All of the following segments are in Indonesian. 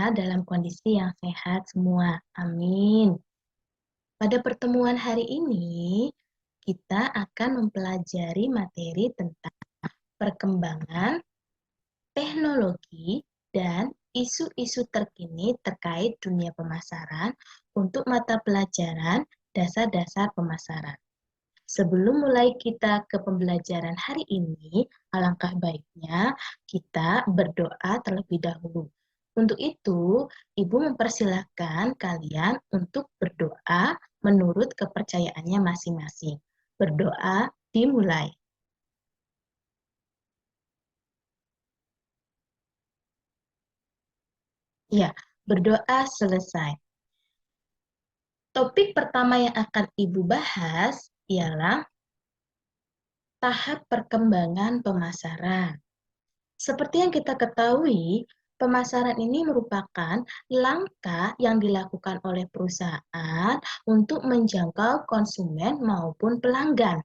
kita dalam kondisi yang sehat semua. Amin. Pada pertemuan hari ini, kita akan mempelajari materi tentang perkembangan teknologi dan isu-isu terkini terkait dunia pemasaran untuk mata pelajaran dasar-dasar pemasaran. Sebelum mulai kita ke pembelajaran hari ini, alangkah baiknya kita berdoa terlebih dahulu. Untuk itu, Ibu mempersilahkan kalian untuk berdoa menurut kepercayaannya masing-masing. Berdoa dimulai. Ya, berdoa selesai. Topik pertama yang akan Ibu bahas ialah tahap perkembangan pemasaran. Seperti yang kita ketahui, pemasaran ini merupakan langkah yang dilakukan oleh perusahaan untuk menjangkau konsumen maupun pelanggan.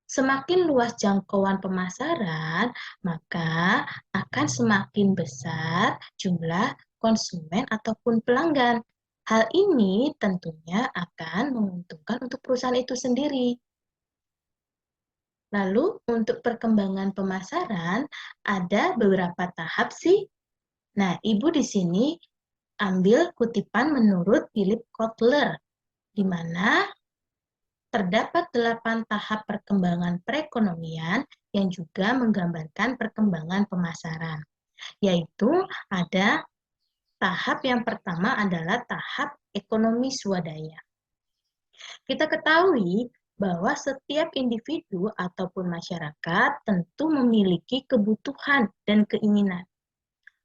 Semakin luas jangkauan pemasaran, maka akan semakin besar jumlah konsumen ataupun pelanggan. Hal ini tentunya akan menguntungkan untuk perusahaan itu sendiri. Lalu untuk perkembangan pemasaran ada beberapa tahap sih. Nah, Ibu di sini ambil kutipan menurut Philip Kotler, di mana terdapat 8 tahap perkembangan perekonomian yang juga menggambarkan perkembangan pemasaran. Yaitu ada tahap yang pertama adalah tahap ekonomi swadaya. Kita ketahui bahwa setiap individu ataupun masyarakat tentu memiliki kebutuhan dan keinginan.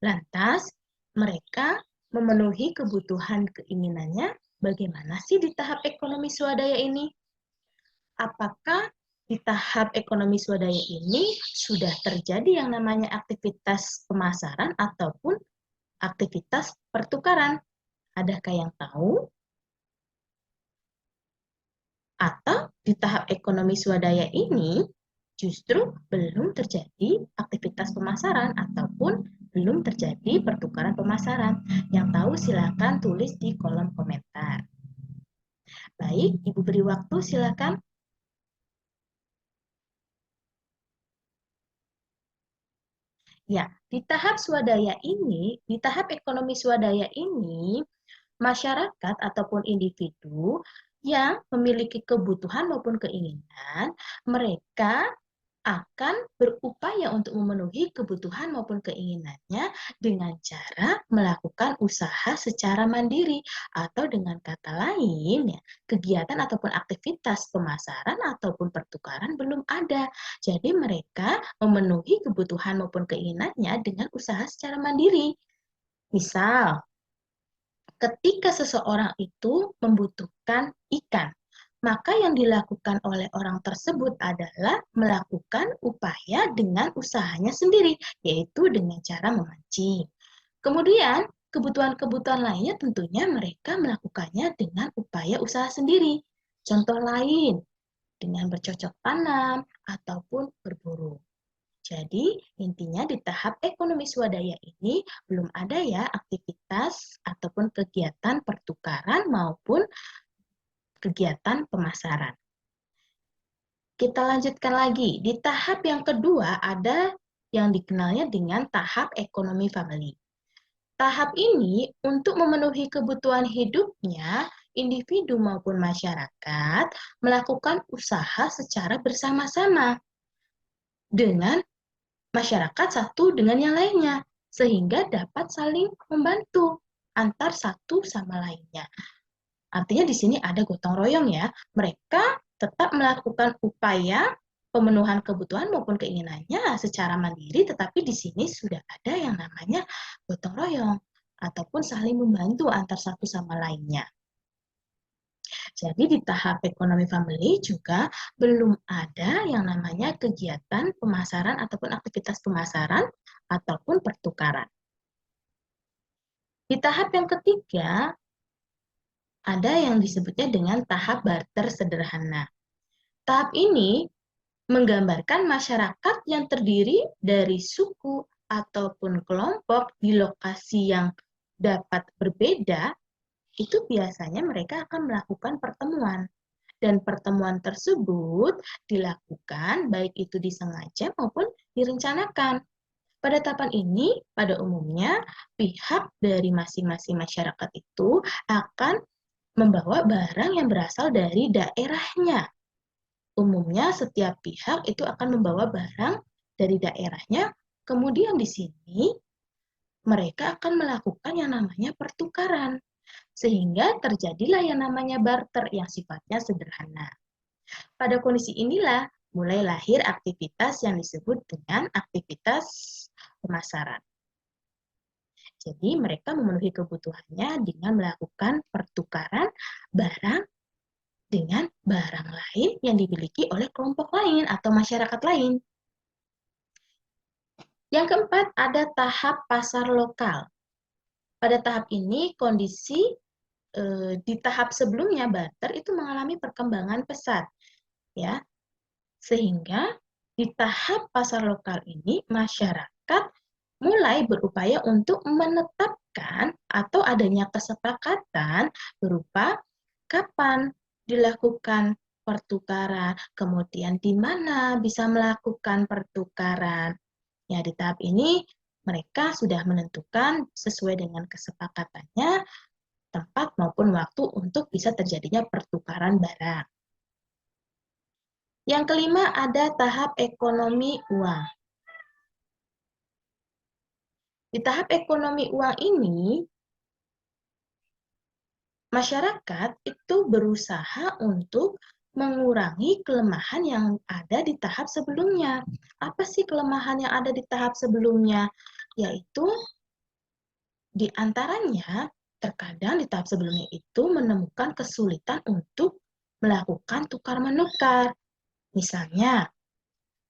Lantas, mereka memenuhi kebutuhan keinginannya bagaimana sih di tahap ekonomi swadaya ini? Apakah di tahap ekonomi swadaya ini sudah terjadi yang namanya aktivitas pemasaran ataupun aktivitas pertukaran? Adakah yang tahu? Atau di tahap ekonomi swadaya ini justru belum terjadi aktivitas pemasaran ataupun belum terjadi pertukaran pemasaran. Yang tahu silakan tulis di kolom komentar. Baik, Ibu beri waktu silakan. Ya, di tahap swadaya ini, di tahap ekonomi swadaya ini, masyarakat ataupun individu yang memiliki kebutuhan maupun keinginan, mereka akan berupaya untuk memenuhi kebutuhan maupun keinginannya dengan cara melakukan usaha secara mandiri atau dengan kata lain ya, kegiatan ataupun aktivitas pemasaran ataupun pertukaran belum ada. Jadi mereka memenuhi kebutuhan maupun keinginannya dengan usaha secara mandiri. Misal, ketika seseorang itu membutuhkan ikan, maka yang dilakukan oleh orang tersebut adalah melakukan upaya dengan usahanya sendiri, yaitu dengan cara memancing. Kemudian, kebutuhan-kebutuhan lainnya tentunya mereka melakukannya dengan upaya usaha sendiri. Contoh lain, dengan bercocok tanam ataupun berburu. Jadi, intinya di tahap ekonomi swadaya ini belum ada ya aktivitas ataupun kegiatan pertukaran maupun kegiatan pemasaran. Kita lanjutkan lagi. Di tahap yang kedua ada yang dikenalnya dengan tahap ekonomi family. Tahap ini untuk memenuhi kebutuhan hidupnya, individu maupun masyarakat melakukan usaha secara bersama-sama dengan masyarakat satu dengan yang lainnya, sehingga dapat saling membantu antar satu sama lainnya. Artinya di sini ada gotong royong ya. Mereka tetap melakukan upaya pemenuhan kebutuhan maupun keinginannya secara mandiri, tetapi di sini sudah ada yang namanya gotong royong ataupun saling membantu antar satu sama lainnya. Jadi di tahap ekonomi family juga belum ada yang namanya kegiatan pemasaran ataupun aktivitas pemasaran ataupun pertukaran. Di tahap yang ketiga, ada yang disebutnya dengan tahap barter sederhana. Tahap ini menggambarkan masyarakat yang terdiri dari suku, ataupun kelompok di lokasi yang dapat berbeda, itu biasanya mereka akan melakukan pertemuan. Dan pertemuan tersebut dilakukan baik itu disengaja maupun direncanakan. Pada tahapan ini, pada umumnya, pihak dari masing-masing masyarakat itu akan membawa barang yang berasal dari daerahnya. Umumnya, setiap pihak itu akan membawa barang dari daerahnya, kemudian di sini mereka akan melakukan yang namanya pertukaran, sehingga terjadilah yang namanya barter yang sifatnya sederhana. Pada kondisi inilah mulai lahir aktivitas yang disebut dengan aktivitas pemasaran. Jadi mereka memenuhi kebutuhannya dengan melakukan pertukaran barang dengan barang lain yang dimiliki oleh kelompok lain atau masyarakat lain. Yang keempat, ada tahap pasar lokal. Pada tahap ini, kondisi di tahap sebelumnya barter itu mengalami perkembangan pesat, ya, sehingga di tahap pasar lokal ini masyarakat mulai berupaya untuk menetapkan atau adanya kesepakatan berupa kapan dilakukan pertukaran, kemudian di mana bisa melakukan pertukaran. Ya, di tahap ini mereka sudah menentukan sesuai dengan kesepakatannya tempat maupun waktu untuk bisa terjadinya pertukaran barang. Yang kelima, ada tahap ekonomi uang. Di tahap ekonomi uang ini, masyarakat itu berusaha untuk mengurangi kelemahan yang ada di tahap sebelumnya. Apa sih kelemahan yang ada di tahap sebelumnya? Yaitu di antaranya terkadang di tahap sebelumnya itu menemukan kesulitan untuk melakukan tukar-menukar. Misalnya,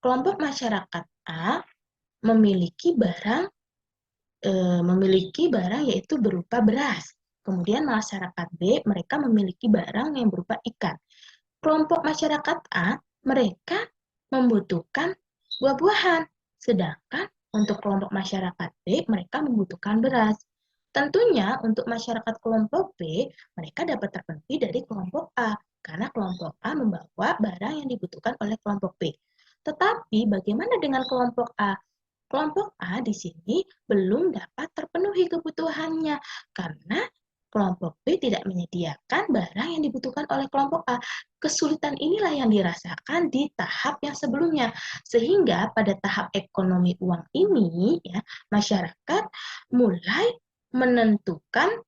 kelompok masyarakat A memiliki barang yaitu berupa beras. Kemudian masyarakat B mereka memiliki barang yang berupa ikan. Kelompok masyarakat A mereka membutuhkan buah-buahan, sedangkan untuk kelompok masyarakat B mereka membutuhkan beras. Tentunya untuk masyarakat kelompok B mereka dapat terpenuhi dari kelompok A karena kelompok A membawa barang yang dibutuhkan oleh kelompok B. Tetapi bagaimana dengan kelompok A? Kelompok A di sini belum dapat terpenuhi kebutuhannya karena kelompok B tidak menyediakan barang yang dibutuhkan oleh kelompok A. Kesulitan inilah yang dirasakan di tahap yang sebelumnya. Sehingga pada tahap ekonomi uang ini, ya, masyarakat mulai menentukan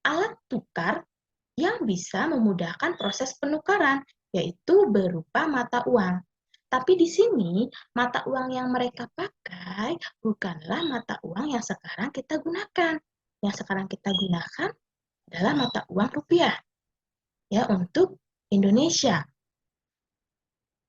alat tukar yang bisa memudahkan proses penukaran, yaitu berupa mata uang. Tapi di sini, mata uang yang mereka pakai bukanlah mata uang yang sekarang kita gunakan. Yang sekarang kita gunakan adalah mata uang rupiah, ya, untuk Indonesia.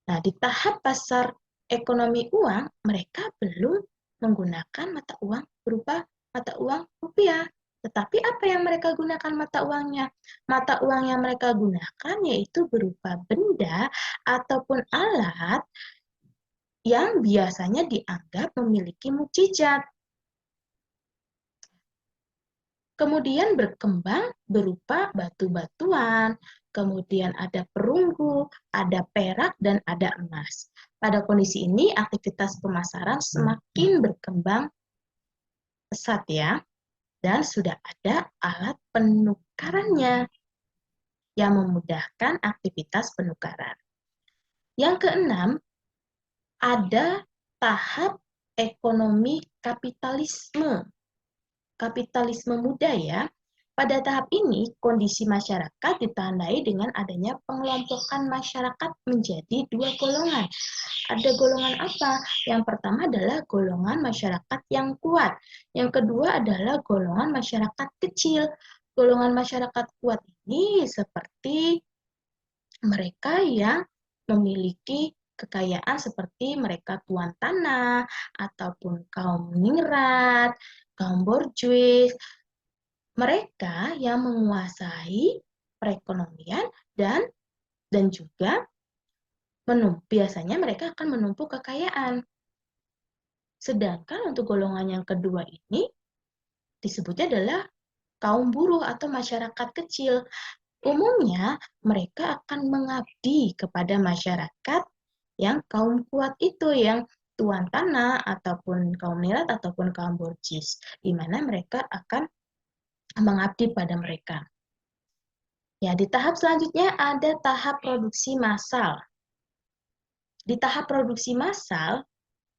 Nah, di tahap pasar ekonomi uang, mereka belum menggunakan mata uang berupa mata uang rupiah. Tetapi apa yang mereka gunakan mata uangnya? Mata uang yang mereka gunakan yaitu berupa benda ataupun alat yang biasanya dianggap memiliki mukjizat. Kemudian berkembang berupa batu-batuan, kemudian ada perunggu, ada perak, dan ada emas. Pada kondisi ini, aktivitas pemasaran semakin berkembang pesat ya, dan sudah ada alat penukarannya yang memudahkan aktivitas penukaran. Yang keenam, ada tahap ekonomi kapitalisme. Kapitalisme muda ya. Pada tahap ini, kondisi masyarakat ditandai dengan adanya pengelompokan masyarakat menjadi dua golongan. Ada golongan apa? Yang pertama adalah golongan masyarakat yang kuat. Yang kedua adalah golongan masyarakat kecil. Golongan masyarakat kuat ini seperti mereka yang memiliki kekayaan seperti mereka tuan tanah, ataupun kaum ningrat, kaum borjuis, mereka yang menguasai perekonomian dan juga biasanya mereka akan menumpuk kekayaan. Sedangkan untuk golongan yang kedua ini disebutnya adalah kaum buruh atau masyarakat kecil. Umumnya mereka akan mengabdi kepada masyarakat yang kaum kuat itu, yang tuan tanah ataupun kaum nilai ataupun kaum borcis, di mana mereka akan mengabdi pada mereka. Ya, di tahap selanjutnya ada tahap produksi massal. Di tahap produksi massal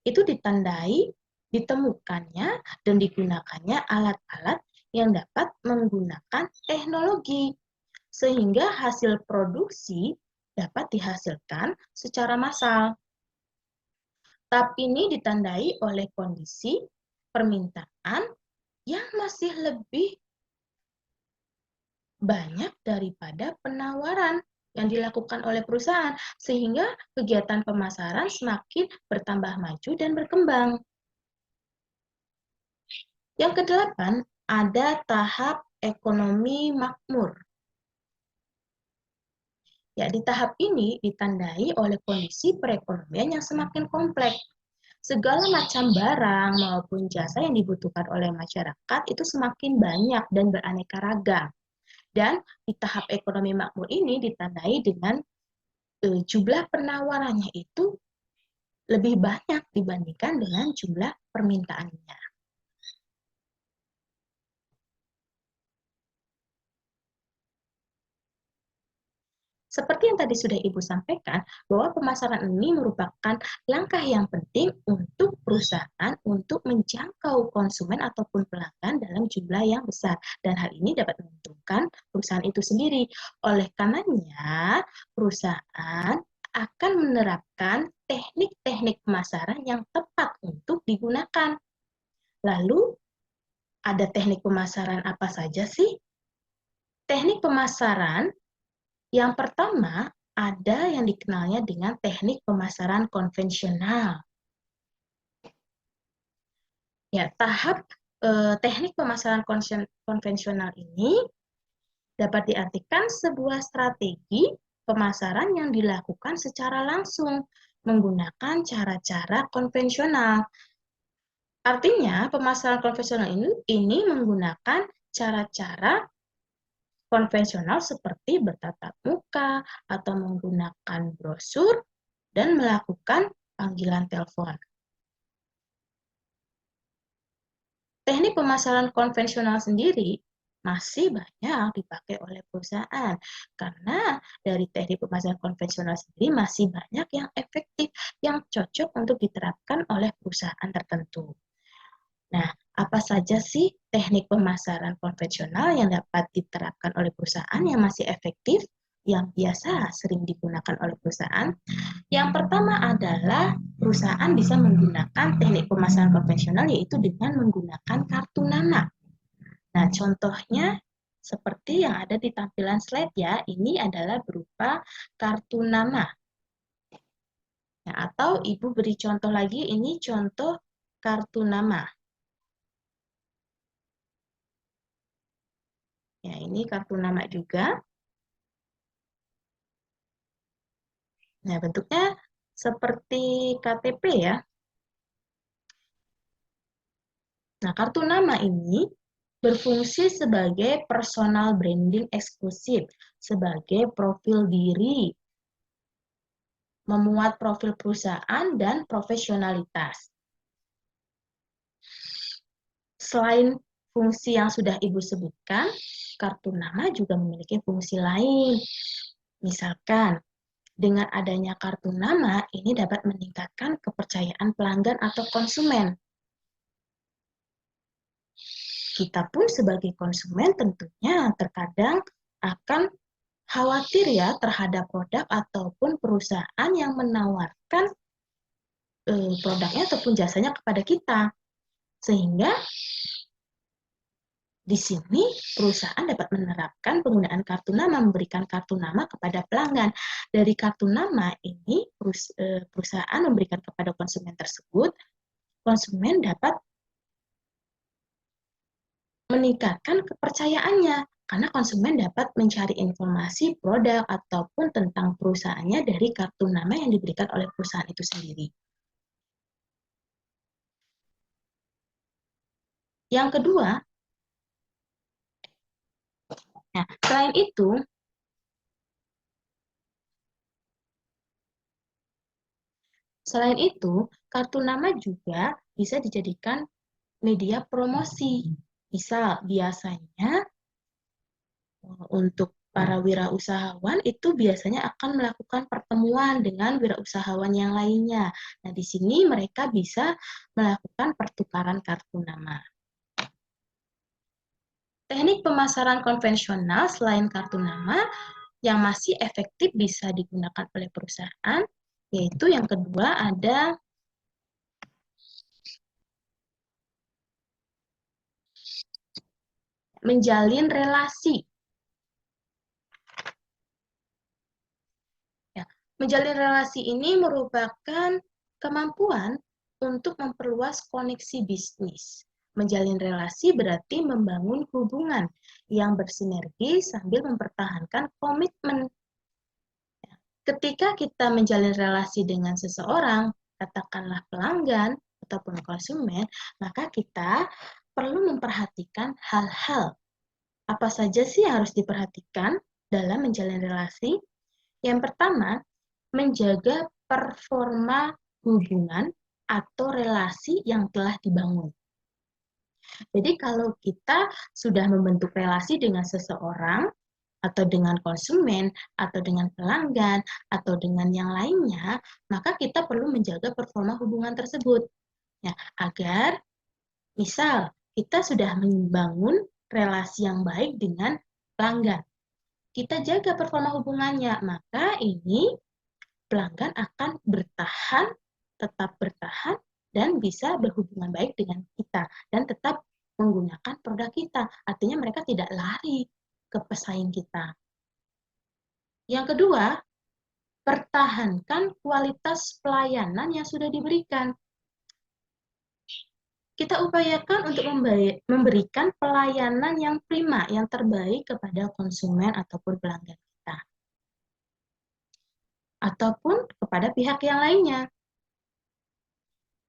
itu ditandai ditemukannya dan digunakannya alat-alat yang dapat menggunakan teknologi sehingga hasil produksi dapat dihasilkan secara massal. Tahap ini ditandai oleh kondisi permintaan yang masih lebih banyak daripada penawaran yang dilakukan oleh perusahaan, sehingga kegiatan pemasaran semakin bertambah maju dan berkembang. Yang kedelapan, ada tahap ekonomi makmur. Ya, di tahap ini ditandai oleh kondisi perekonomian yang semakin kompleks. Segala macam barang maupun jasa yang dibutuhkan oleh masyarakat itu semakin banyak dan beraneka ragam. Dan di tahap ekonomi makmur ini ditandai dengan jumlah penawarannya itu lebih banyak dibandingkan dengan jumlah permintaannya. Seperti yang tadi sudah Ibu sampaikan, bahwa pemasaran ini merupakan langkah yang penting untuk perusahaan untuk menjangkau konsumen ataupun pelanggan dalam jumlah yang besar. Dan hal ini dapat menguntungkan perusahaan itu sendiri. Oleh karenanya, perusahaan akan menerapkan teknik-teknik pemasaran yang tepat untuk digunakan. Lalu, ada teknik pemasaran apa saja sih? Teknik pemasaran yang pertama, ada yang dikenalnya dengan teknik pemasaran konvensional. Ya, tahap teknik pemasaran konvensional ini dapat diartikan sebuah strategi pemasaran yang dilakukan secara langsung menggunakan cara-cara konvensional. Artinya, pemasaran konvensional ini menggunakan cara-cara konvensional seperti bertatap muka atau menggunakan brosur dan melakukan panggilan telepon. Teknik pemasaran konvensional sendiri masih banyak dipakai oleh perusahaan karena dari teknik pemasaran konvensional sendiri masih banyak yang efektif, yang cocok untuk diterapkan oleh perusahaan tertentu. Nah, apa saja sih teknik pemasaran konvensional yang dapat diterapkan oleh perusahaan yang masih efektif, yang biasa sering digunakan oleh perusahaan? Yang pertama adalah perusahaan bisa menggunakan teknik pemasaran konvensional yaitu dengan menggunakan kartu nama. Nah, contohnya seperti yang ada di tampilan slide ya, ini adalah berupa kartu nama. Nah, atau Ibu beri contoh lagi, ini contoh kartu nama. Ya, ini kartu nama juga. Nah, bentuknya seperti KTP ya. Nah, kartu nama ini berfungsi sebagai personal branding eksklusif, sebagai profil diri, memuat profil perusahaan dan profesionalitas. Selain fungsi yang sudah Ibu sebutkan, kartu nama juga memiliki fungsi lain. Misalkan, dengan adanya kartu nama, ini dapat meningkatkan kepercayaan pelanggan atau konsumen. Kita pun sebagai konsumen tentunya terkadang akan khawatir ya terhadap produk ataupun perusahaan yang menawarkan produknya ataupun jasanya kepada kita. Sehingga di sini perusahaan dapat menerapkan penggunaan kartu nama, memberikan kartu nama kepada pelanggan. Dari kartu nama ini perusahaan memberikan kepada konsumen tersebut, konsumen dapat meningkatkan kepercayaannya Karena konsumen dapat mencari informasi produk ataupun tentang perusahaannya dari kartu nama yang diberikan oleh perusahaan itu sendiri. Yang kedua, nah, selain itu, kartu nama juga bisa dijadikan media promosi. Biasanya untuk para wirausahawan itu biasanya akan melakukan pertemuan dengan wirausahawan yang lainnya. Nah, di sini mereka bisa melakukan pertukaran kartu nama. Teknik pemasaran konvensional selain kartu nama yang masih efektif bisa digunakan oleh perusahaan, yaitu yang kedua ada menjalin relasi. Ya, menjalin relasi ini merupakan kemampuan untuk memperluas koneksi bisnis. Menjalin relasi berarti membangun hubungan yang bersinergi sambil mempertahankan komitmen. Ketika kita menjalin relasi dengan seseorang, katakanlah pelanggan ataupun konsumen, maka kita perlu memperhatikan hal-hal. Apa saja sih yang harus diperhatikan dalam menjalin relasi? Yang pertama, menjaga performa hubungan atau relasi yang telah dibangun. Jadi kalau kita sudah membentuk relasi dengan seseorang, atau dengan konsumen, atau dengan pelanggan, atau dengan yang lainnya, maka kita perlu menjaga performa hubungan tersebut. Ya, agar misal kita sudah membangun relasi yang baik dengan pelanggan, kita jaga performa hubungannya, maka ini pelanggan akan bertahan, tetap bertahan, dan bisa berhubungan baik dengan kita, dan tetap menggunakan produk kita. Artinya mereka tidak lari ke pesaing kita. Yang kedua, pertahankan kualitas pelayanan yang sudah diberikan. Kita upayakan untuk memberikan pelayanan yang prima, yang terbaik kepada konsumen ataupun pelanggan kita. Ataupun kepada pihak yang lainnya.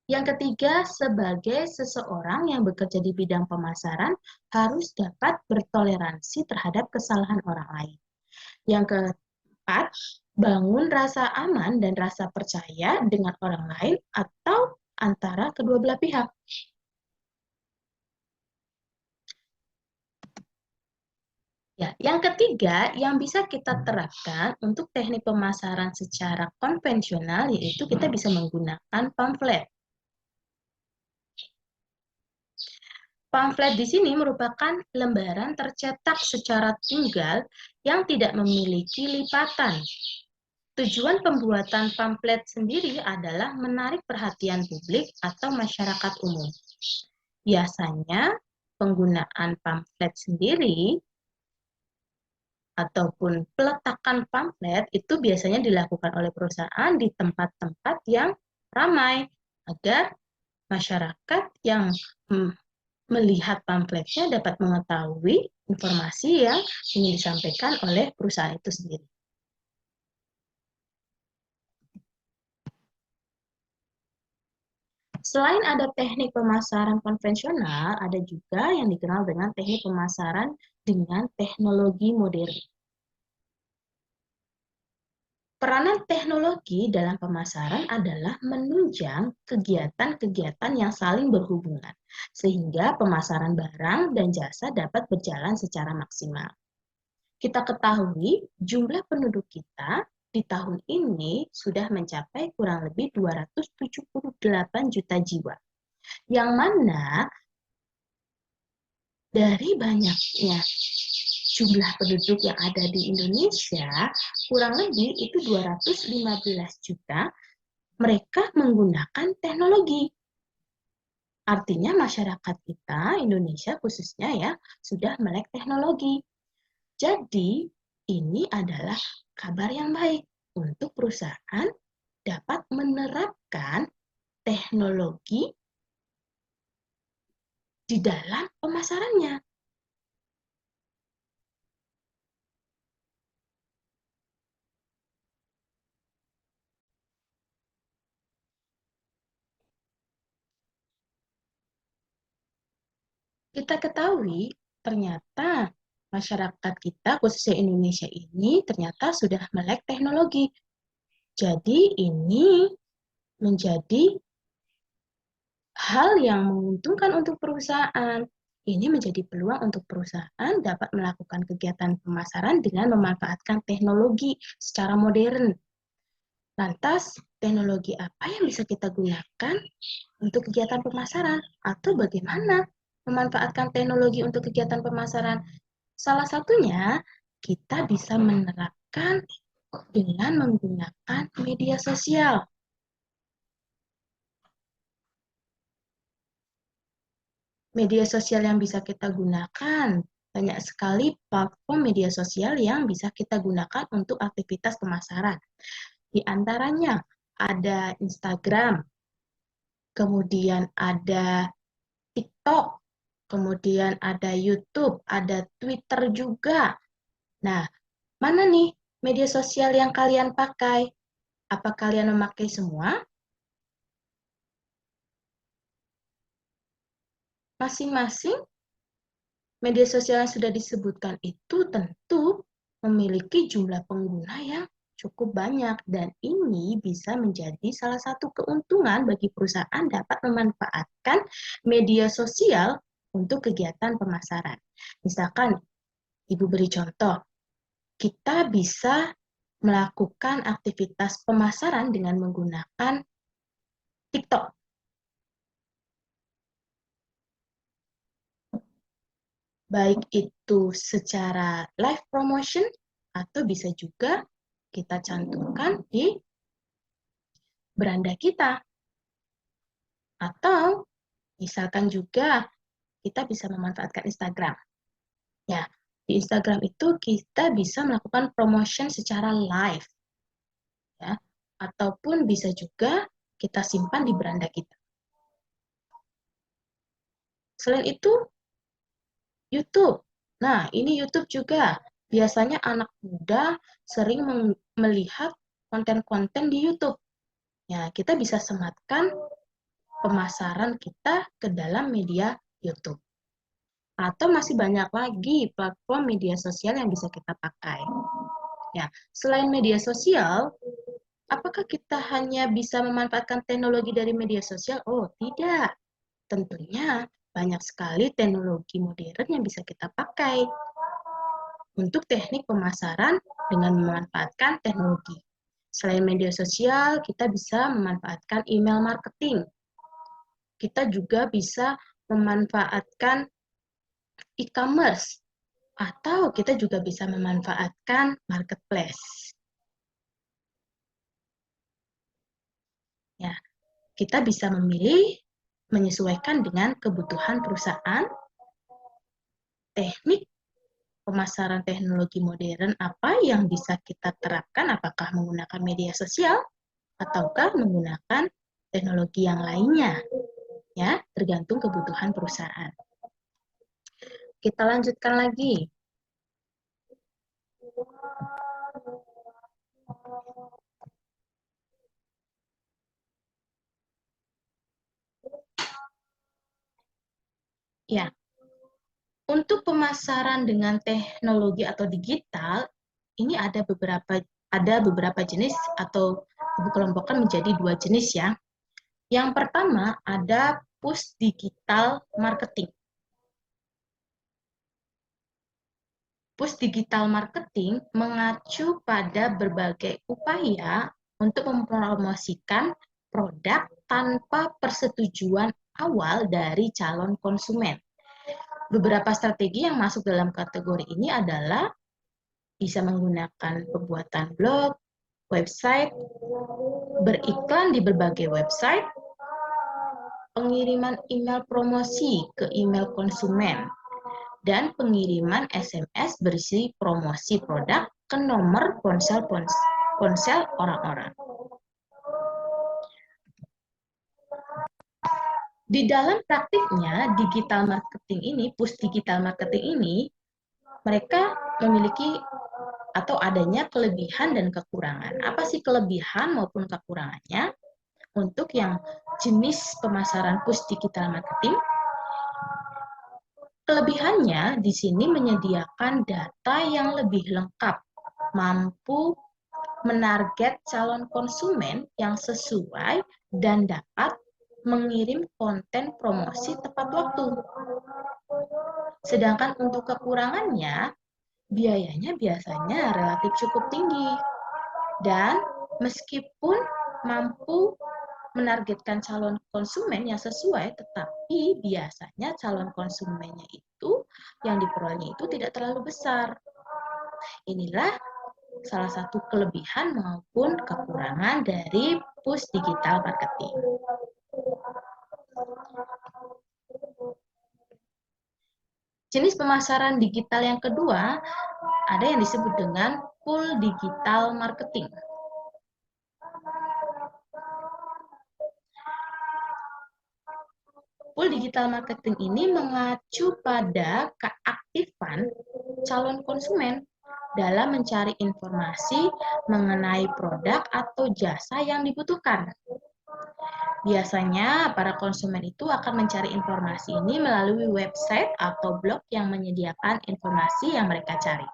Yang ketiga, sebagai seseorang yang bekerja di bidang pemasaran, harus dapat bertoleransi terhadap kesalahan orang lain. Yang keempat, bangun rasa aman dan rasa percaya dengan orang lain atau antara kedua belah pihak. Ya, yang ketiga yang bisa kita terapkan untuk teknik pemasaran secara konvensional yaitu kita bisa menggunakan pamflet. Pamflet di sini merupakan lembaran tercetak secara tunggal yang tidak memiliki lipatan. Tujuan pembuatan pamflet sendiri adalah menarik perhatian publik atau masyarakat umum. Biasanya penggunaan pamflet sendiri ataupun peletakan pamflet itu biasanya dilakukan oleh perusahaan di tempat-tempat yang ramai agar masyarakat yang melihat pamfletnya dapat mengetahui informasi yang ingin disampaikan oleh perusahaan itu sendiri. Selain ada teknik pemasaran konvensional, ada juga yang dikenal dengan teknik pemasaran dengan teknologi modern. Peranan teknologi dalam pemasaran adalah menunjang kegiatan-kegiatan yang saling berhubungan, sehingga pemasaran barang dan jasa dapat berjalan secara maksimal. Kita ketahui jumlah penduduk kita di tahun ini sudah mencapai kurang lebih 278 juta jiwa, yang mana dari banyaknya jumlah penduduk yang ada di Indonesia, kurang lebih itu 215 juta, mereka menggunakan teknologi. Artinya masyarakat kita, Indonesia khususnya ya, sudah melek teknologi. Jadi, ini adalah kabar yang baik untuk perusahaan dapat menerapkan teknologi di dalam pemasarannya. Kita ketahui ternyata masyarakat kita, khususnya Indonesia ini, ternyata sudah melek teknologi. Jadi ini menjadi hal yang menguntungkan untuk perusahaan. Ini menjadi peluang untuk perusahaan dapat melakukan kegiatan pemasaran dengan memanfaatkan teknologi secara modern. Lantas, teknologi apa yang bisa kita gunakan untuk kegiatan pemasaran? Atau bagaimana memanfaatkan teknologi untuk kegiatan pemasaran? Salah satunya, kita bisa menerapkan dengan menggunakan media sosial. Media sosial yang bisa kita gunakan, banyak sekali platform media sosial yang bisa kita gunakan untuk aktivitas pemasaran. Di antaranya ada Instagram, kemudian ada TikTok, kemudian ada YouTube, ada Twitter juga. Nah, mana nih media sosial yang kalian pakai? Apa kalian memakai semua? Masing-masing media sosial yang sudah disebutkan itu tentu memiliki jumlah pengguna yang cukup banyak, dan ini bisa menjadi salah satu keuntungan bagi perusahaan dapat memanfaatkan media sosial untuk kegiatan pemasaran. Misalkan, Ibu beri contoh, kita bisa melakukan aktivitas pemasaran dengan menggunakan TikTok. Baik itu secara live promotion atau bisa juga kita cantumkan di beranda kita. Atau misalkan juga kita bisa memanfaatkan Instagram. Ya, di Instagram itu kita bisa melakukan promotion secara live. Ya, ataupun bisa juga kita simpan di beranda kita. Selain itu, YouTube. Nah, ini YouTube juga. Biasanya anak muda sering melihat konten-konten di YouTube. Ya, kita bisa sematkan pemasaran kita ke dalam media YouTube. Atau masih banyak lagi platform media sosial yang bisa kita pakai. Ya, selain media sosial, apakah kita hanya bisa memanfaatkan teknologi dari media sosial? Oh, tidak. Tentunya banyak sekali teknologi modern yang bisa kita pakai untuk teknik pemasaran dengan memanfaatkan teknologi. Selain media sosial, kita bisa memanfaatkan email marketing. Kita juga bisa memanfaatkan e-commerce, atau kita juga bisa memanfaatkan marketplace. Ya, kita bisa memilih menyesuaikan dengan kebutuhan perusahaan, teknik pemasaran teknologi modern apa yang bisa kita terapkan, apakah menggunakan media sosial ataukah menggunakan teknologi yang lainnya, ya, tergantung kebutuhan perusahaan. Kita lanjutkan lagi. Ya, untuk pemasaran dengan teknologi atau digital, ini ada beberapa jenis atau dikelompokkan menjadi 2 jenis ya. Yang pertama ada push digital marketing. Push digital marketing mengacu pada berbagai upaya untuk mempromosikan produk tanpa persetujuan awal dari calon konsumen. Beberapa strategi yang masuk dalam kategori ini adalah bisa menggunakan pembuatan blog, website, beriklan di berbagai website, pengiriman email promosi ke email konsumen, dan pengiriman SMS berisi promosi produk ke nomor ponsel orang-orang. Di dalam praktiknya, digital marketing ini, push digital marketing ini, mereka memiliki atau adanya kelebihan dan kekurangan. Apa sih kelebihan maupun kekurangannya? Untuk yang jenis pemasaran push digital marketing, Kelebihannya di sini menyediakan data yang lebih lengkap, mampu menarget calon konsumen yang sesuai dan dapat mengirim konten promosi tepat waktu. Sedangkan untuk kekurangannya, biayanya biasanya relatif cukup tinggi. Dan meskipun mampu menargetkan calon konsumen yang sesuai, tetapi biasanya calon konsumennya itu yang diperolehnya itu tidak terlalu besar. Inilah salah satu kelebihan maupun kekurangan dari push digital marketing. Jenis pemasaran digital yang kedua ada yang disebut dengan full digital marketing. Full digital marketing ini mengacu pada keaktifan calon konsumen dalam mencari informasi mengenai produk atau jasa yang dibutuhkan. Biasanya, para konsumen itu akan mencari informasi ini melalui website atau blog yang menyediakan informasi yang mereka cari.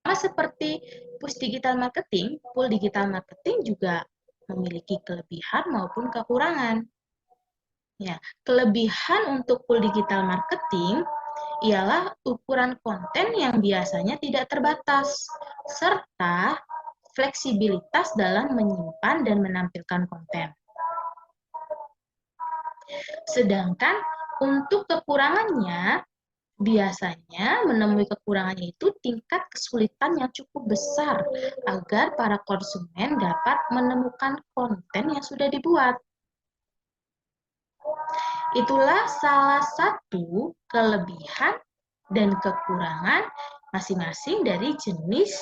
Sama seperti push digital marketing, full digital marketing juga memiliki kelebihan maupun kekurangan. Ya, kelebihan untuk full digital marketing ialah ukuran konten yang biasanya tidak terbatas, serta fleksibilitas dalam menyimpan dan menampilkan konten. Sedangkan untuk kekurangannya, biasanya menemui kekurangannya itu tingkat kesulitan yang cukup besar agar para konsumen dapat menemukan konten yang sudah dibuat. Itulah salah satu kelebihan dan kekurangan masing-masing dari jenis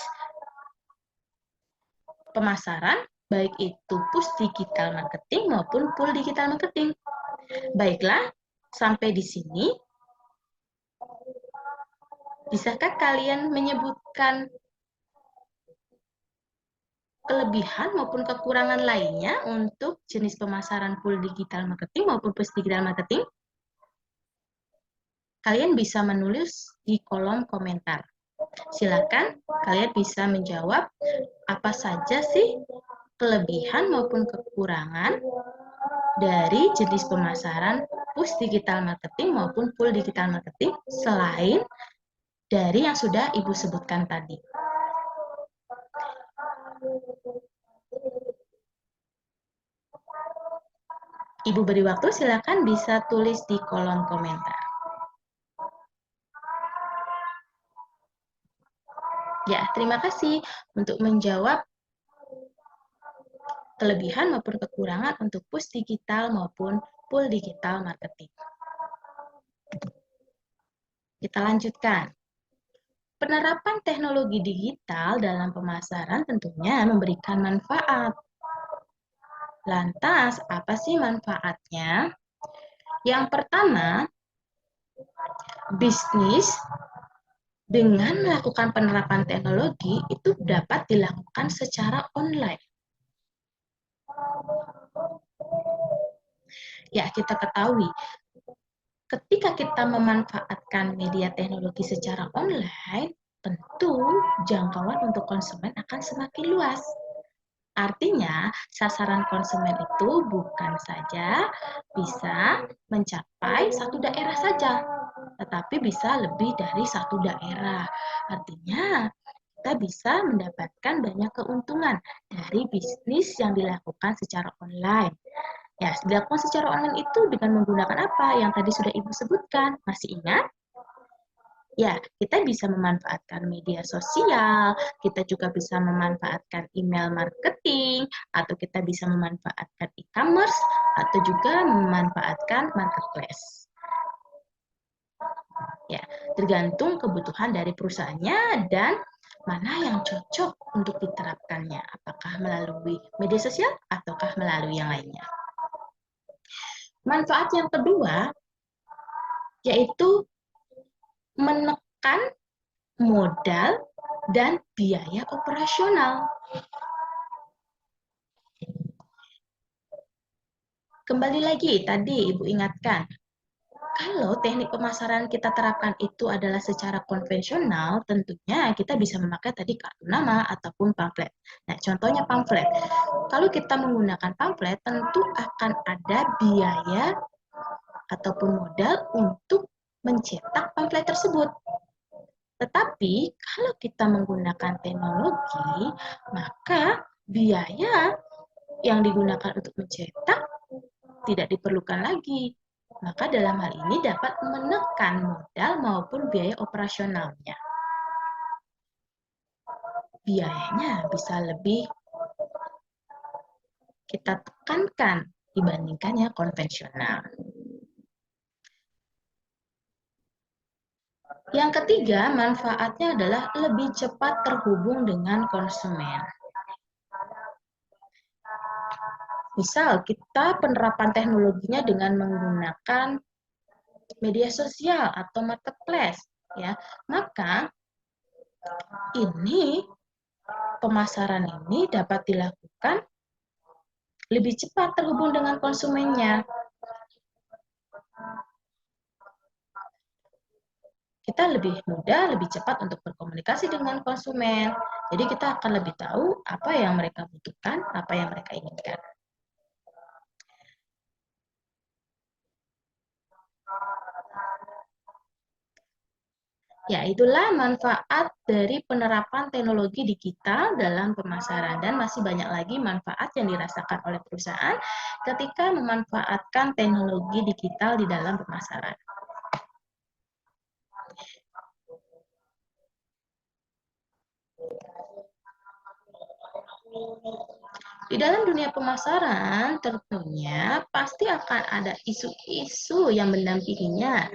pemasaran, baik itu push digital marketing maupun full digital marketing. Baiklah, sampai di sini. Bisakah kalian menyebutkan kelebihan maupun kekurangan lainnya untuk jenis pemasaran full digital marketing maupun push digital marketing? Kalian bisa menulis di kolom komentar. Silakan kalian bisa menjawab apa saja sih kelebihan maupun kekurangan dari jenis pemasaran push digital marketing maupun full digital marketing selain dari yang sudah Ibu sebutkan tadi. Ibu beri waktu, silakan bisa tulis di kolom komentar. Ya, terima kasih untuk menjawab kelebihan maupun kekurangan untuk push digital maupun full digital marketing. Kita lanjutkan. Penerapan teknologi digital dalam pemasaran tentunya memberikan manfaat. Lantas, apa sih manfaatnya? Yang pertama, bisnis dengan melakukan penerapan teknologi itu dapat dilakukan secara online. Ya, kita ketahui, ketika kita memanfaatkan media teknologi secara online, tentu jangkauan untuk konsumen akan semakin luas. Artinya, sasaran konsumen itu bukan saja bisa mencapai satu daerah saja, tetapi bisa lebih dari satu daerah. Artinya, kita bisa mendapatkan banyak keuntungan dari bisnis yang dilakukan secara online. Ya, dilakukan secara online itu dengan menggunakan apa yang tadi sudah Ibu sebutkan. Masih ingat? Ya, kita bisa memanfaatkan media sosial, kita juga bisa memanfaatkan email marketing, atau kita bisa memanfaatkan e-commerce, atau juga memanfaatkan marketplace. Ya, tergantung kebutuhan dari perusahaannya dan mana yang cocok untuk diterapkannya, apakah melalui media sosial ataukah melalui yang lainnya. Manfaat yang kedua yaitu menekan modal dan biaya operasional. Kembali lagi, tadi Ibu ingatkan, Kalau teknik pemasaran kita terapkan itu adalah secara konvensional, tentunya kita bisa memakai tadi kartu nama ataupun pamflet. Nah, contohnya pamflet. Kalau kita menggunakan pamflet, tentu akan ada biaya ataupun modal untuk mencetak pamflet tersebut. Tetapi kalau kita menggunakan teknologi, maka biaya yang digunakan untuk mencetak tidak diperlukan lagi. Maka dalam hal ini dapat menekan modal maupun biaya operasionalnya. Biayanya bisa lebih kita tekankan dibandingkan yang konvensional. Yang ketiga, manfaatnya adalah lebih cepat terhubung dengan konsumen. Misal, kita penerapan teknologinya dengan menggunakan media sosial atau marketplace, ya, maka ini pemasaran ini dapat dilakukan lebih cepat terhubung dengan konsumennya. Kita lebih mudah, lebih cepat untuk berkomunikasi dengan konsumen. Jadi kita akan lebih tahu apa yang mereka butuhkan, apa yang mereka inginkan. Ya, itulah manfaat dari penerapan teknologi digital dalam pemasaran, dan masih banyak lagi manfaat yang dirasakan oleh perusahaan ketika memanfaatkan teknologi digital di dalam pemasaran. Di dalam dunia pemasaran, tentunya pasti akan ada isu-isu yang mendampinginya.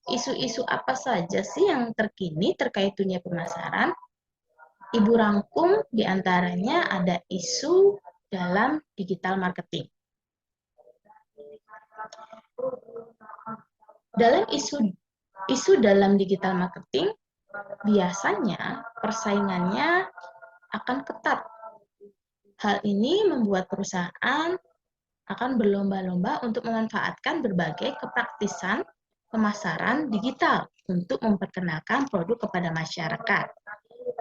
Isu-isu apa saja sih yang terkini terkait dunia pemasaran? Ibu rangkum diantaranya ada isu dalam digital marketing. Dalam isu dalam digital marketing, biasanya persaingannya akan ketat. Hal ini membuat perusahaan akan berlomba-lomba untuk memanfaatkan berbagai kepraktisan pemasaran digital untuk memperkenalkan produk kepada masyarakat.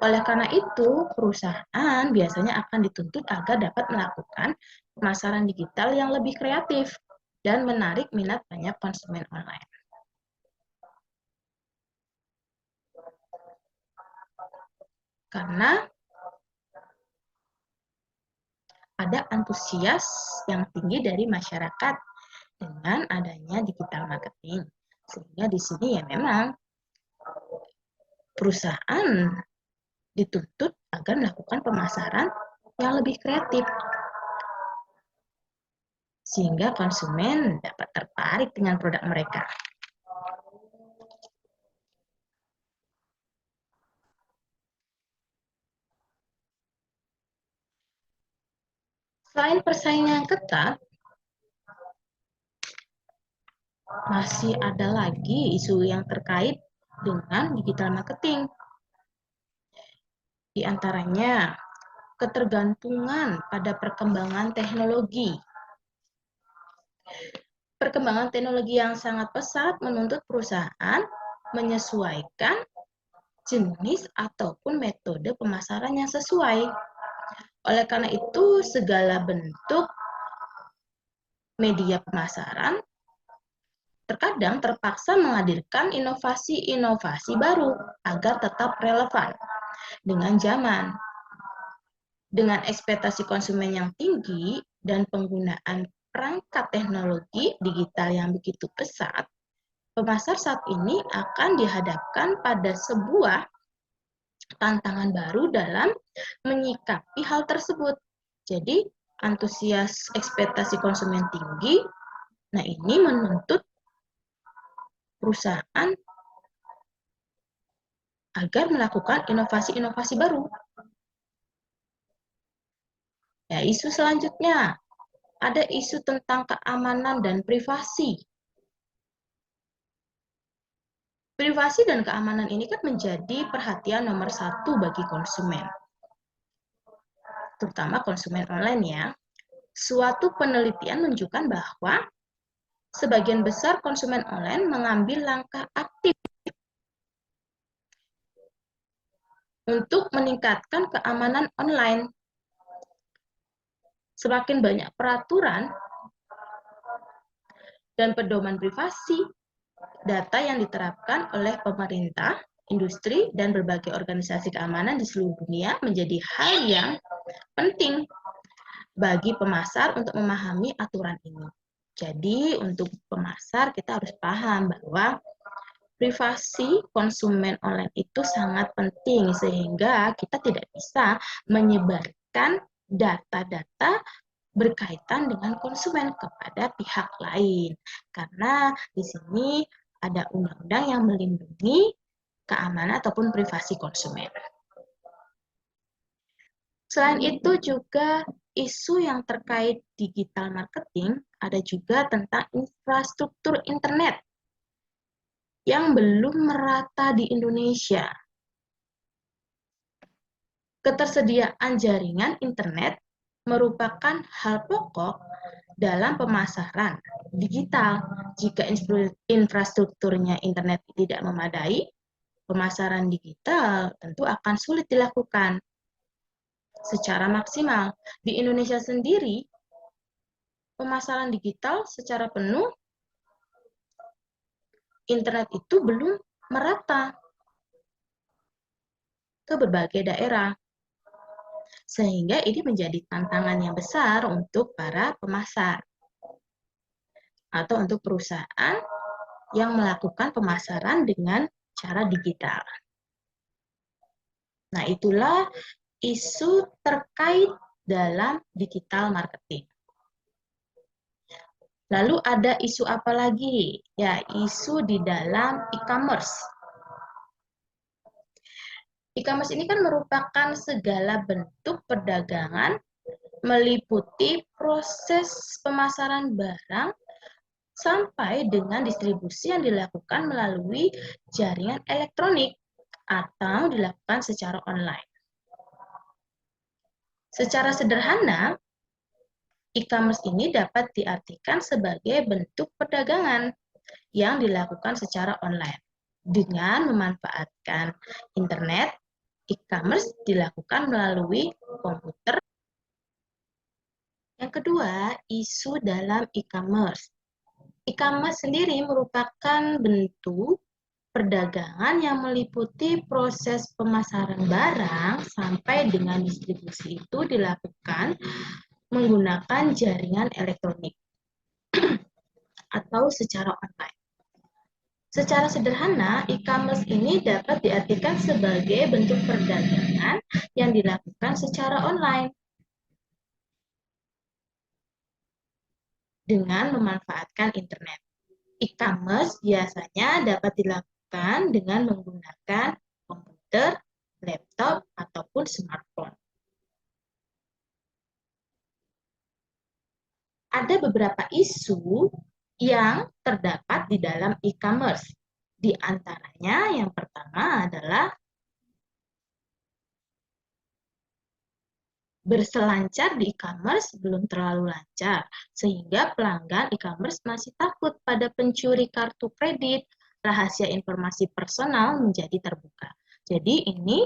Oleh karena itu, perusahaan biasanya akan dituntut agar dapat melakukan pemasaran digital yang lebih kreatif dan menarik minat banyak konsumen online. Karena ada antusias yang tinggi dari masyarakat dengan adanya digital marketing. Sehingga di sini ya memang perusahaan dituntut agar melakukan pemasaran yang lebih kreatif. Sehingga konsumen dapat tertarik dengan produk mereka. Selain persaingan ketat, masih ada lagi isu yang terkait dengan digital marketing. Di antaranya, ketergantungan pada perkembangan teknologi. Perkembangan teknologi yang sangat pesat menuntut perusahaan menyesuaikan jenis ataupun metode pemasaran yang sesuai. Oleh karena itu, segala bentuk media pemasaran terkadang terpaksa menghadirkan inovasi-inovasi baru agar tetap relevan dengan zaman. Dengan ekspektasi konsumen yang tinggi dan penggunaan perangkat teknologi digital yang begitu pesat, pemasar saat ini akan dihadapkan pada sebuah tantangan baru dalam menyikapi hal tersebut. Jadi, antusias ekspektasi konsumen tinggi, nah ini menuntut perusahaan agar melakukan inovasi-inovasi baru. Ya, isu selanjutnya, ada isu tentang keamanan dan privasi. Privasi dan keamanan ini kan menjadi perhatian nomor satu bagi konsumen, terutama konsumen online ya. Suatu penelitian menunjukkan bahwa sebagian besar konsumen online mengambil langkah aktif untuk meningkatkan keamanan online. Semakin banyak peraturan dan pedoman privasi, data yang diterapkan oleh pemerintah, industri, dan berbagai organisasi keamanan di seluruh dunia menjadi hal yang penting bagi pemasar untuk memahami aturan ini. Jadi, untuk pemasar kita harus paham bahwa privasi konsumen online itu sangat penting sehingga kita tidak bisa menyebarkan data-data berkaitan dengan konsumen kepada pihak lain. Karena di sini ada undang-undang yang melindungi keamanan ataupun privasi konsumen. Selain itu juga isu yang terkait digital marketing ada juga tentang infrastruktur internet yang belum merata di Indonesia. Ketersediaan jaringan internet merupakan hal pokok dalam pemasaran digital. Jika infrastrukturnya internet tidak memadai, pemasaran digital tentu akan sulit dilakukan secara maksimal. Di Indonesia sendiri, pemasaran digital secara penuh internet itu belum merata ke berbagai daerah. Sehingga ini menjadi tantangan yang besar untuk para pemasar atau untuk perusahaan yang melakukan pemasaran dengan cara digital. Nah, itulah isu terkait dalam digital marketing. Lalu ada isu apa lagi? Ya, isu di dalam e-commerce. E-commerce ini kan merupakan segala bentuk perdagangan meliputi proses pemasaran barang sampai dengan distribusi yang dilakukan melalui jaringan elektronik atau dilakukan secara online. Secara sederhana, e-commerce ini dapat diartikan sebagai bentuk perdagangan yang dilakukan secara online. Dengan memanfaatkan internet, e-commerce dilakukan melalui komputer. Yang kedua, isu dalam e-commerce. E-commerce sendiri merupakan bentuk perdagangan yang meliputi proses pemasaran barang sampai dengan distribusi itu dilakukan menggunakan jaringan elektronik atau secara online. Secara sederhana, e-commerce ini dapat diartikan sebagai bentuk perdagangan yang dilakukan secara online dengan memanfaatkan internet. E-commerce biasanya dapat dilakukan dengan menggunakan komputer, laptop, ataupun smartphone. Ada beberapa isu yang terdapat di dalam e-commerce. Di antaranya yang pertama adalah berselancar di e-commerce belum terlalu lancar, sehingga pelanggan e-commerce masih takut pada pencuri kartu kredit, rahasia informasi personal menjadi terbuka. Jadi ini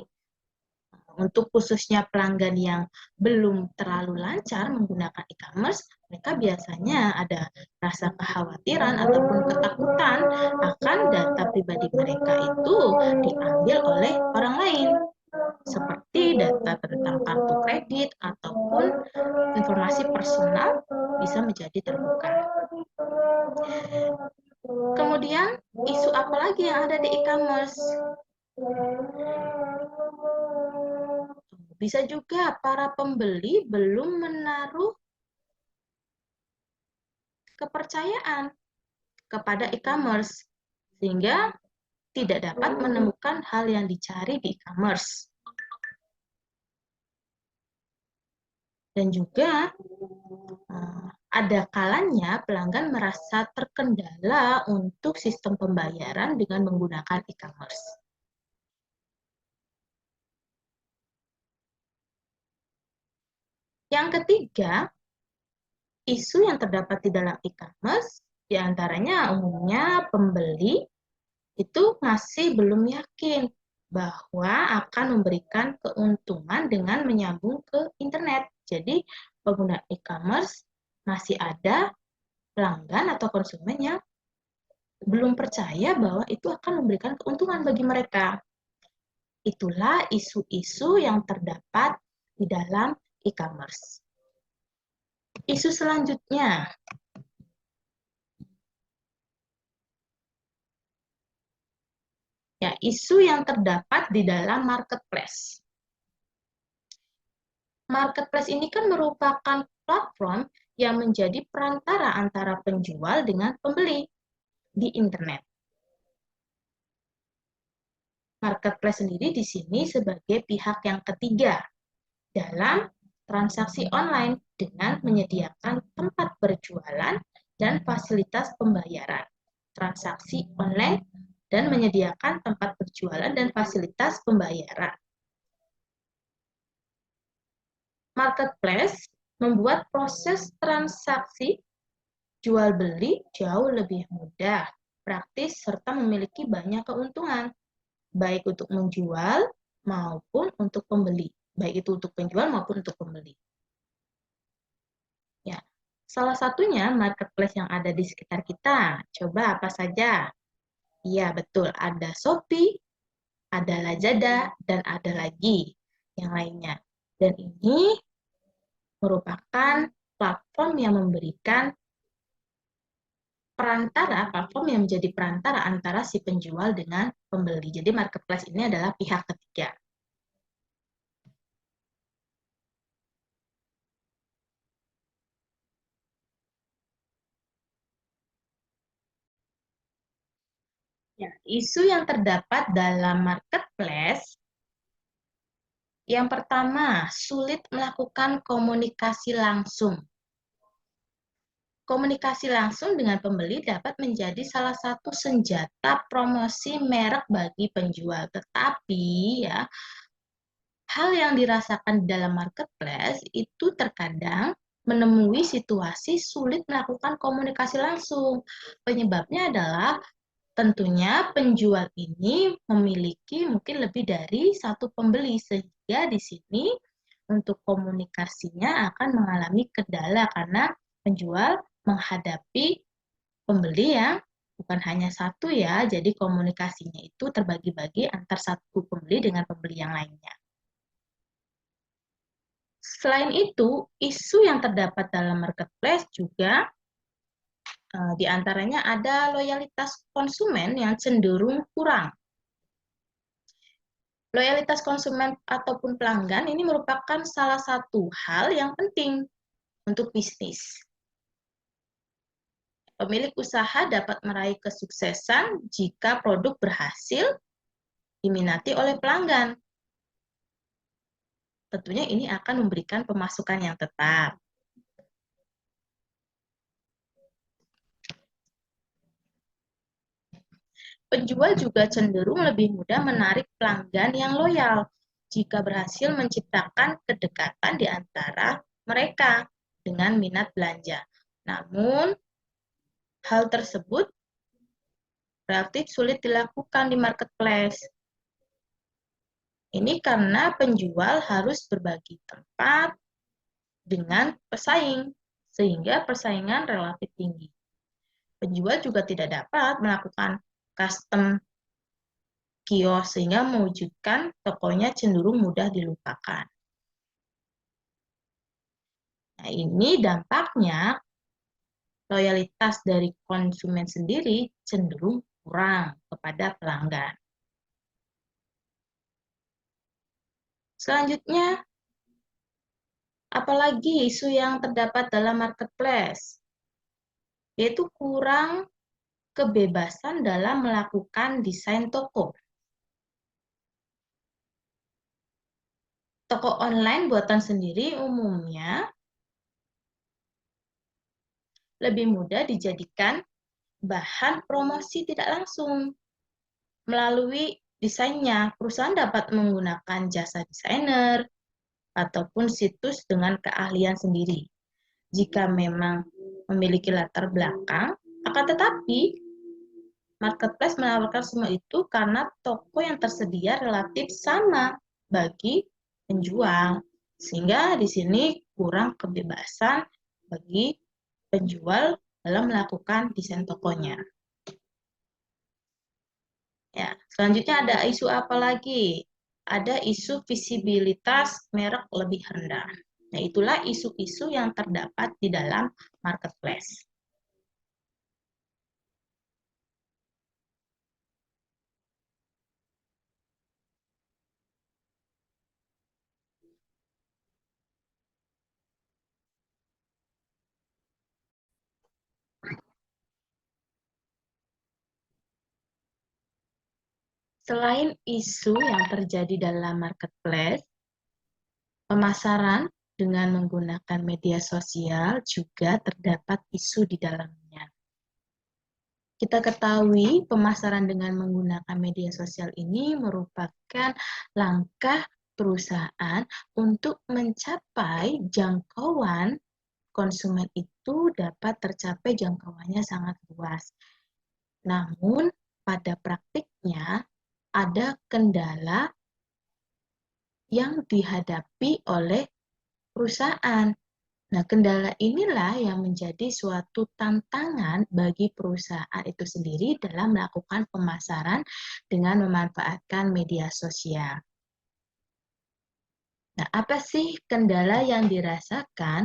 untuk khususnya pelanggan yang belum terlalu lancar menggunakan e-commerce, mereka biasanya ada rasa kekhawatiran ataupun ketakutan akan data pribadi mereka itu diambil oleh orang lain, seperti data tentang kartu kredit ataupun informasi personal bisa menjadi terbuka. Kemudian, isu apa lagi yang ada di e-commerce? Bisa juga para pembeli belum menaruh kepercayaan kepada e-commerce, sehingga tidak dapat menemukan hal yang dicari di e-commerce. Dan juga ada kalanya pelanggan merasa terkendala untuk sistem pembayaran dengan menggunakan e-commerce. Yang ketiga, isu yang terdapat di dalam e-commerce Di antaranya umumnya pembeli itu masih belum yakin bahwa akan memberikan keuntungan dengan menyambung ke internet. Jadi pengguna e-commerce masih ada pelanggan atau konsumen yang belum percaya bahwa itu akan memberikan keuntungan bagi mereka. Itulah isu-isu yang terdapat di dalam e-commerce. Isu selanjutnya, ya, isu yang terdapat di dalam marketplace. Marketplace ini kan merupakan platform yang menjadi perantara antara penjual dengan pembeli di internet. Marketplace sendiri di sini sebagai pihak yang ketiga dalam transaksi online dengan menyediakan tempat berjualan dan fasilitas pembayaran. Transaksi online dan menyediakan tempat berjualan dan fasilitas pembayaran. Marketplace membuat proses transaksi jual beli jauh lebih mudah, praktis, serta memiliki banyak keuntungan, baik untuk menjual maupun untuk pembeli. Baik itu untuk penjual maupun untuk pembeli. Ya, salah satunya marketplace yang ada di sekitar kita. Coba apa saja? Iya, betul. Ada Shopee, ada Lazada, dan ada lagi yang lainnya. Dan ini merupakan platform yang memberikan platform yang menjadi perantara antara si penjual dengan pembeli. Jadi marketplace ini adalah pihak ketiga. Ya, isu yang terdapat dalam marketplace, yang pertama, sulit melakukan komunikasi langsung. Komunikasi langsung dengan pembeli dapat menjadi salah satu senjata promosi merek bagi penjual. Tetapi ya, hal yang dirasakan di dalam marketplace itu terkadang menemui situasi sulit melakukan komunikasi langsung. Penyebabnya adalah tentunya penjual ini memiliki mungkin lebih dari satu pembeli, sehingga di sini untuk komunikasinya akan mengalami kendala karena penjual menghadapi pembeli yang bukan hanya satu ya, jadi komunikasinya itu terbagi-bagi antar satu pembeli dengan pembeli yang lainnya. Selain itu, isu yang terdapat dalam marketplace juga di antaranya ada loyalitas konsumen yang cenderung kurang. Loyalitas konsumen ataupun pelanggan ini merupakan salah satu hal yang penting untuk bisnis. Pemilik usaha dapat meraih kesuksesan jika produk berhasil diminati oleh pelanggan. Tentunya ini akan memberikan pemasukan yang tetap. Penjual juga cenderung lebih mudah menarik pelanggan yang loyal jika berhasil menciptakan kedekatan di antara mereka dengan minat belanja. Namun, hal tersebut relatif sulit dilakukan di marketplace. Ini karena penjual harus berbagi tempat dengan pesaing, sehingga persaingan relatif tinggi. Penjual juga tidak dapat melakukan custom kios sehingga mewujudkan tokonya cenderung mudah dilupakan. Nah, ini dampaknya loyalitas dari konsumen sendiri cenderung kurang kepada pelanggan. Selanjutnya, apalagi isu yang terdapat dalam marketplace, yaitu kurang kebebasan dalam melakukan desain toko. Toko online buatan sendiri umumnya lebih mudah dijadikan bahan promosi tidak langsung. Melalui desainnya, perusahaan dapat menggunakan jasa desainer ataupun situs dengan keahlian sendiri. Jika memang memiliki latar belakang Akan tetapi, marketplace menawarkan semua itu karena toko yang tersedia relatif sama bagi penjual. Sehingga di sini kurang kebebasan bagi penjual dalam melakukan desain tokonya. Ya, selanjutnya ada isu apa lagi? Ada isu visibilitas merek lebih rendah. Nah, itulah isu-isu yang terdapat di dalam marketplace. Selain isu yang terjadi dalam marketplace, pemasaran dengan menggunakan media sosial juga terdapat isu di dalamnya. Kita ketahui pemasaran dengan menggunakan media sosial ini merupakan langkah perusahaan untuk mencapai jangkauan konsumen itu dapat tercapai jangkauannya sangat luas. Namun pada praktiknya ada kendala yang dihadapi oleh perusahaan. Nah, kendala inilah yang menjadi suatu tantangan bagi perusahaan itu sendiri dalam melakukan pemasaran dengan memanfaatkan media sosial. Nah, apa sih kendala yang dirasakan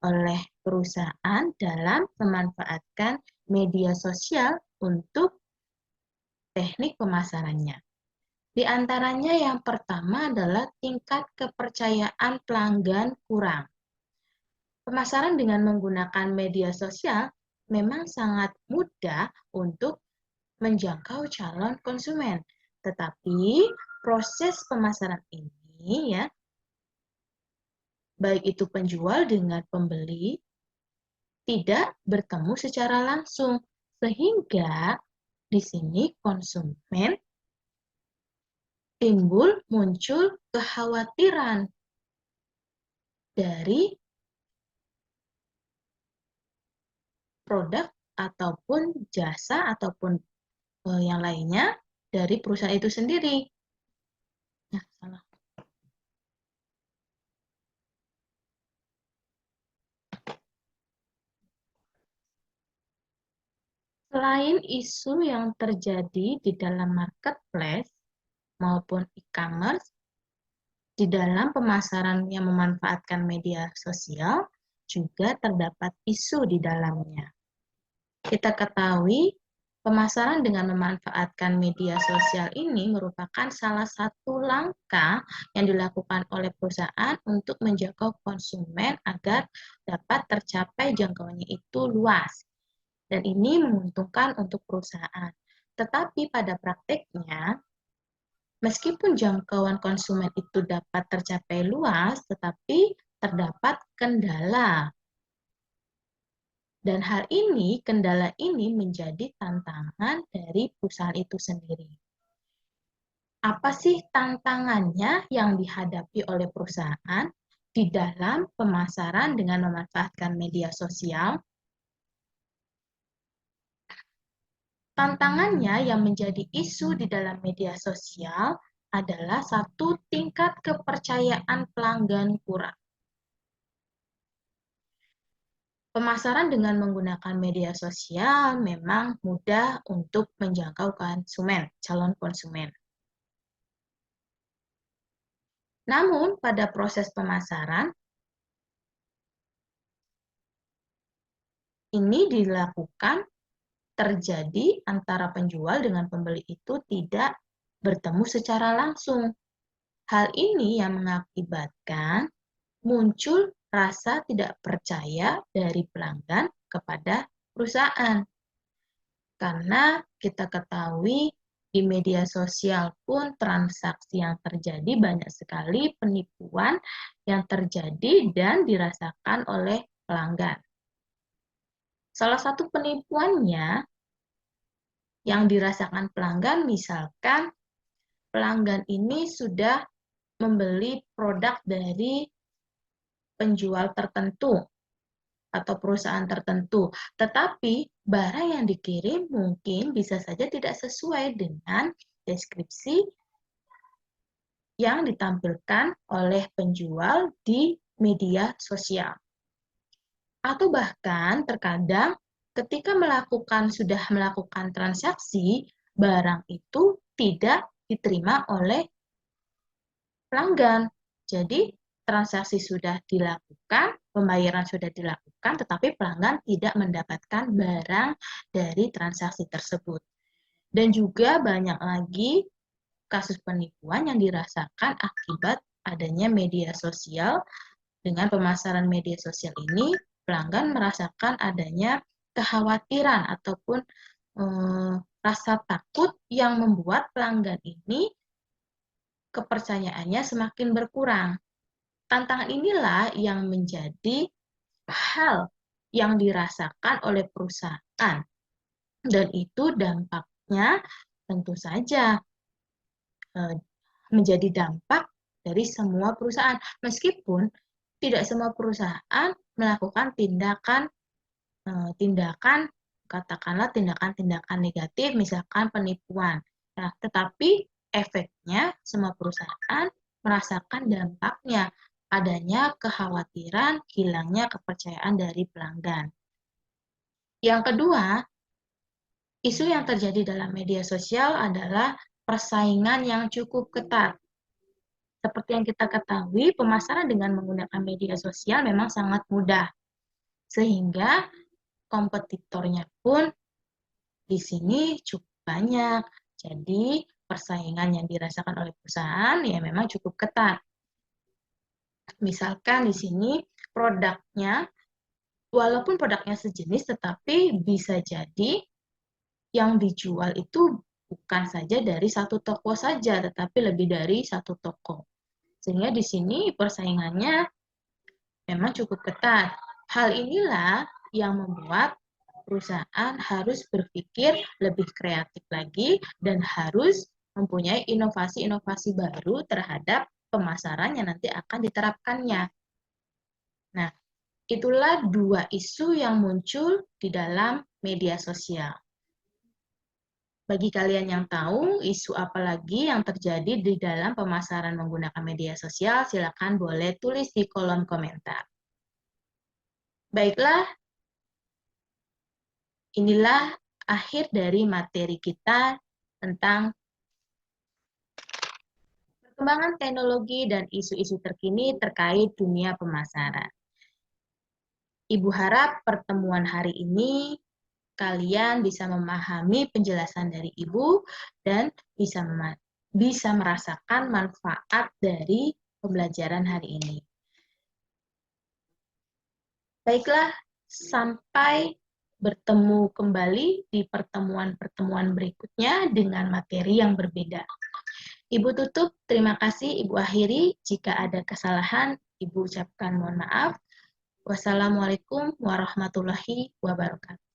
oleh perusahaan dalam memanfaatkan media sosial untuk teknik pemasarannya? Di antaranya yang pertama adalah tingkat kepercayaan pelanggan kurang. Pemasaran dengan menggunakan media sosial memang sangat mudah untuk menjangkau calon konsumen. Tetapi proses pemasaran ini ya, baik itu penjual dengan pembeli, tidak bertemu secara langsung. Sehingga di sini konsumen muncul kekhawatiran dari produk ataupun jasa ataupun yang lainnya dari perusahaan itu sendiri. Nah, salah. Selain isu yang terjadi di dalam marketplace maupun e-commerce, di dalam pemasaran yang memanfaatkan media sosial juga terdapat isu di dalamnya. Kita ketahui pemasaran dengan memanfaatkan media sosial ini merupakan salah satu langkah yang dilakukan oleh perusahaan untuk menjangkau konsumen agar dapat tercapai jangkauannya itu luas. Dan ini menguntungkan untuk perusahaan. Tetapi pada prakteknya, meskipun jangkauan konsumen itu dapat tercapai luas, tetapi terdapat kendala. Dan kendala ini menjadi tantangan dari perusahaan itu sendiri. Apa sih tantangannya yang dihadapi oleh perusahaan di dalam pemasaran dengan memanfaatkan media sosial? Tantangannya yang menjadi isu di dalam media sosial adalah satu, tingkat kepercayaan pelanggan kurang. Pemasaran dengan menggunakan media sosial memang mudah untuk menjangkau konsumen, calon konsumen. Namun, pada proses pemasaran, ini dilakukan terjadi antara penjual dengan pembeli itu tidak bertemu secara langsung. Hal ini yang mengakibatkan muncul rasa tidak percaya dari pelanggan kepada perusahaan. Karena kita ketahui di media sosial pun transaksi yang terjadi banyak sekali penipuan yang terjadi dan dirasakan oleh pelanggan. Salah satu penipuannya yang dirasakan pelanggan, misalkan pelanggan ini sudah membeli produk dari penjual tertentu atau perusahaan tertentu, tetapi barang yang dikirim mungkin bisa saja tidak sesuai dengan deskripsi yang ditampilkan oleh penjual di media sosial. Atau bahkan terkadang ketika sudah melakukan transaksi, barang itu tidak diterima oleh pelanggan. Jadi transaksi sudah dilakukan, pembayaran sudah dilakukan, tetapi pelanggan tidak mendapatkan barang dari transaksi tersebut. Dan juga banyak lagi kasus penipuan yang dirasakan akibat adanya media sosial. Dengan pemasaran media sosial ini, pelanggan merasakan adanya kekhawatiran ataupun rasa takut yang membuat pelanggan ini kepercayaannya semakin berkurang. Tantangan inilah yang menjadi hal yang dirasakan oleh perusahaan, dan itu dampaknya tentu saja menjadi dampak dari semua perusahaan, meskipun tidak semua perusahaan melakukan tindakan katakanlah tindakan-tindakan negatif, misalkan penipuan. Nah, tetapi efeknya semua perusahaan merasakan dampaknya, adanya kekhawatiran hilangnya kepercayaan dari pelanggan. Yang kedua, isu yang terjadi dalam media sosial adalah persaingan yang cukup ketat. Seperti yang kita ketahui, pemasaran dengan menggunakan media sosial memang sangat mudah, sehingga kompetitornya pun di sini cukup banyak. Jadi, persaingan yang dirasakan oleh perusahaan ya memang cukup ketat. Misalkan di sini produknya, walaupun produknya sejenis, tetapi bisa jadi yang dijual itu bukan saja dari satu toko saja, tetapi lebih dari satu toko. Sehingga di sini persaingannya memang cukup ketat. Hal inilah yang membuat perusahaan harus berpikir lebih kreatif lagi dan harus mempunyai inovasi-inovasi baru terhadap pemasaran yang nanti akan diterapkannya. Nah, itulah dua isu yang muncul di dalam media sosial. Bagi kalian yang tahu isu apa lagi yang terjadi di dalam pemasaran menggunakan media sosial, silakan boleh tulis di kolom komentar. Baiklah, inilah akhir dari materi kita tentang perkembangan teknologi dan isu-isu terkini terkait dunia pemasaran. Ibu harap pertemuan hari ini kalian bisa memahami penjelasan dari Ibu dan bisa merasakan manfaat dari pembelajaran hari ini. Baiklah, sampai bertemu kembali di pertemuan-pertemuan berikutnya dengan materi yang berbeda. Ibu tutup, terima kasih. Ibu akhiri, jika ada kesalahan, Ibu ucapkan mohon maaf. Wassalamualaikum warahmatullahi wabarakatuh.